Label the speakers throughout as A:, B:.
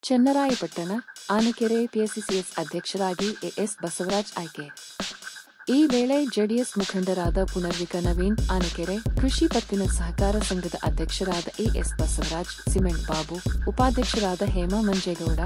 A: ಚನ್ನರಾಯಪಟ್ಟಣ ಆನಕೆರೆ ಪಿಎಸ್ಸಿಎಸ್ ಅಧ್ಯಕ್ಷರಾಗಿ ಎಎಸ್ ಬಸವರಾಜ್ ಆಯ್ಕೆ. ಈ ವೇಳೆ ಜೆಡಿಎಸ್ ಮುಖಂಡರಾದ ಪುನರ್ವಿಕ ನವೀನ್ ಆನಕೆರೆ, ಕೃಷಿ ಪತ್ತಿನ ಸಹಕಾರ ಸಂಘದ ಅಧ್ಯಕ್ಷರಾದ ಎಎಸ್ ಬಸವರಾಜ್, ಸಿಮೆಂಟ್ ಬಾಬು, ಉಪಾಧ್ಯಕ್ಷರಾದ ಹೇಮಾ ಮಂಜೇಗೌಡ,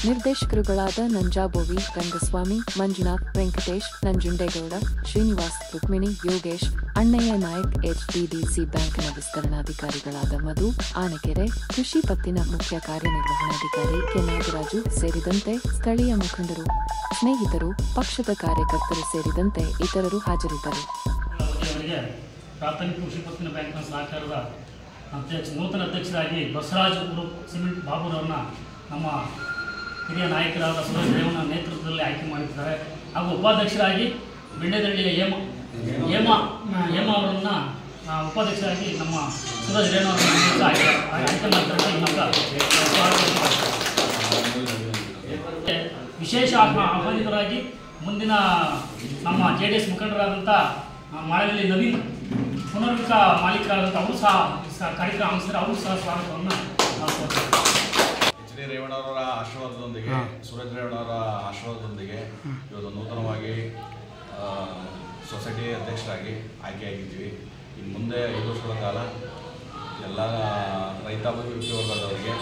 A: ನಿರ್ದೇಶಕರುಗಳಾದ ನಂಜಾಬೋವಿ, ರಂಗಸ್ವಾಮಿ, ಮಂಜುನಾಥ್, ವೆಂಕಟೇಶ್, ನಂಜುಂಡೇಗೌಡ, ಶ್ರೀನಿವಾಸ್, ರುಕ್ಮಿಣಿ, ಯೋಗೇಶ್, ಅಣ್ಣಯ್ಯ ನಾಯಕ್, ಎಚ್ಡಿಡಿಸಿ ಬ್ಯಾಂಕ್ನ ವಿಸ್ತರಣಾಧಿಕಾರಿಗಳಾದ ಮಧು ಆನಕೆರೆ, ಕೃಷಿ ಪತ್ತಿನ ಮುಖ್ಯ ಕಾರ್ಯನಿರ್ವಹಣಾಧಿಕಾರಿ ಕೆ ನಾಗರಾಜು ಸೇರಿದಂತೆ ಸ್ಥಳೀಯ ಮುಖಂಡರು, ಸ್ನೇಹಿತರು, ಪಕ್ಷದ ಕಾರ್ಯಕರ್ತರು ಸೇರಿದಂತೆ ಇತರರು ಹಾಜರಿದ್ದರು.
B: ಪ್ರಾಥಮಿಕ ಕೃಷಿ ಪತ್ತಿನ ಬ್ಯಾಂಕ್ನ ಸಹಕಾರದ ನೂತನ ಅಧ್ಯಕ್ಷರಾಗಿ ಬಸವರಾಜ್ ಸಿಮೆಂಟ್ ಬಾಬುರವ್ರನ್ನ ನಮ್ಮ ಹಿರಿಯ ನಾಯಕರಾದ ಸುರೇಶ್ ರೇವಣ್ಣ ನೇತೃತ್ವದಲ್ಲಿ ಆಯ್ಕೆ ಮಾಡಿದ್ದಾರೆ. ಹಾಗೂ ಉಪಾಧ್ಯಕ್ಷರಾಗಿ ಬೆಂಡೆದಳ್ಳಿಯ ಹೇಮಾ ಅವರನ್ನು ಉಪಾಧ್ಯಕ್ಷರಾಗಿ ನಮ್ಮ ಸುರೇಶ್ ರೇವಣ್ಣ ಅವರನ್ನು ಆಯ್ಕೆ ಮಾಡಿದ್ದಾರೆ. ವಿಶೇಷ ಆಹ್ವಾನಿತರಾಗಿ ಮುಂದಿನ ನಮ್ಮ ಜೆಡಿಎಸ್ ಮುಖಂಡರಾದಂಥ ಮಾಳವಳ್ಳಿ ನವೀನ್, ಪುನರ್ವಿಕ ಮಾಲೀಕರಾದಂಥ ಅವರು ಸಹ ಕಾರ್ಯಕ್ರಮ ಆಮಿಸಿದರೆ ಅವರು ಸಹ ಸ್ವಾಗತವನ್ನು ಮಾಡ್ಕೊಡ್ತಾರೆ.
C: ಎಚ್.ಡಿ. ರೇವಣ್ಣವರ ಆಶೀರ್ವಾದದೊಂದಿಗೆ, ಸುರೇಶ್ ರೇವಣ್ಣವರ ಆಶೀರ್ವಾದದೊಂದಿಗೆ ಇವತ್ತು ನೂತನವಾಗಿ ಸೊಸೈಟಿ ಅಧ್ಯಕ್ಷರಾಗಿ ಆಯ್ಕೆಯಾಗಿದ್ದೀವಿ. ಇನ್ನು ಮುಂದೆ 5 ವರ್ಷಗಳ ಕಾಲ ಎಲ್ಲ ರೈತಾಪಿ ವರ್ಗದವರಿಗೆ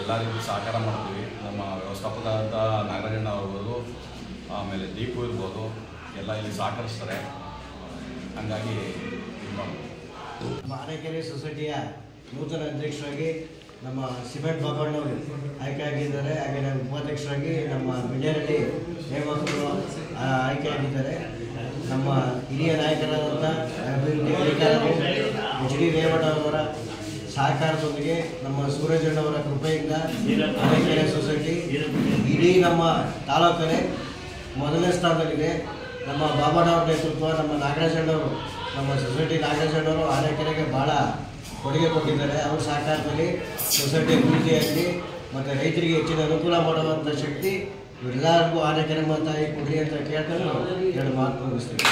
C: ಎಲ್ಲ ರೀತಿ ಸಹಕಾರ ಮಾಡ್ತೀವಿ. ನಮ್ಮ ವ್ಯವಸ್ಥಾಪಕರಾದಂಥ ನಾಗರಾಜಣ್ಣ ಅವ್ರಿರ್ಬೋದು, ಆಮೇಲೆ ದೀಪು ಇರ್ಬೋದು, ಎಲ್ಲ ಇಲ್ಲಿ ಸಹಕರಿಸ್ತಾರೆ. ಹಾಗಾಗಿ
D: ಆನಕೆರೆ ಸೊಸೈಟಿಯ ನೂತನ ಅಧ್ಯಕ್ಷರಾಗಿ ನಮ್ಮ ಸಿಮೆಂಟ್ ಬಾಬಣ್ಣವರು ಆಯ್ಕೆಯಾಗಿದ್ದಾರೆ. ಹಾಗೆ ನಮ್ಮ ಉಪಾಧ್ಯಕ್ಷರಾಗಿ ನಮ್ಮ ಬೆಂಡೆರಳ್ಳಿ ಹೇಮಕರು ಆಯ್ಕೆಯಾಗಿದ್ದಾರೆ. ನಮ್ಮ ಹಿರಿಯ ನಾಯಕರಾದಂಥ ಅಭಿವೃದ್ಧಿ ಅಧಿಕಾರಿಗಳು ಎಚ್.ಡಿ. ರೇವಣ್ಣವರ ಸಹಕಾರದೊಂದಿಗೆ, ನಮ್ಮ ಸೂರಜಣ್ಣವರ ಕೃಪೆಯಿಂದ ಆನಕೆರೆ ಸೊಸೈಟಿ ಇಡೀ ನಮ್ಮ ತಾಲೂಕಲ್ಲೇ ಮೊದಲನೇ ಸ್ಥಾನದಲ್ಲಿದೆ. ನಮ್ಮ ಬಾಬಣ್ಣವ್ರ ನೇತೃತ್ವ, ನಮ್ಮ ನಾಗರಾಜಣ್ಣವರು, ನಮ್ಮ ಸೊಸೈಟಿ ನಾಗರಾಜಣ್ಣವರು ಆನಕೆರೆಗೆ ಭಾಳ ಕೊಡುಗೆ ಕೊಟ್ಟಿದ್ದಾರೆ. ಅವ್ರ ಸಹಕಾರದಲ್ಲಿ ಸೊಸೈಟಿ ಅಭಿವೃದ್ಧಿಯಾಗಲಿ ಮತ್ತು ರೈತರಿಗೆ ಹೆಚ್ಚಿನ ಅನುಕೂಲ ಮಾಡುವಂಥ ಶಕ್ತಿ ಎಲ್ಲರಿಗೂ ಆನಕೆರೆ ತಾಯಿ ಕೊಡಲಿ ಅಂತ ಕೇಳ್ಕೊಂಡು 2 ಮಾತು ಮುಗಿಸ್ತೀವಿ.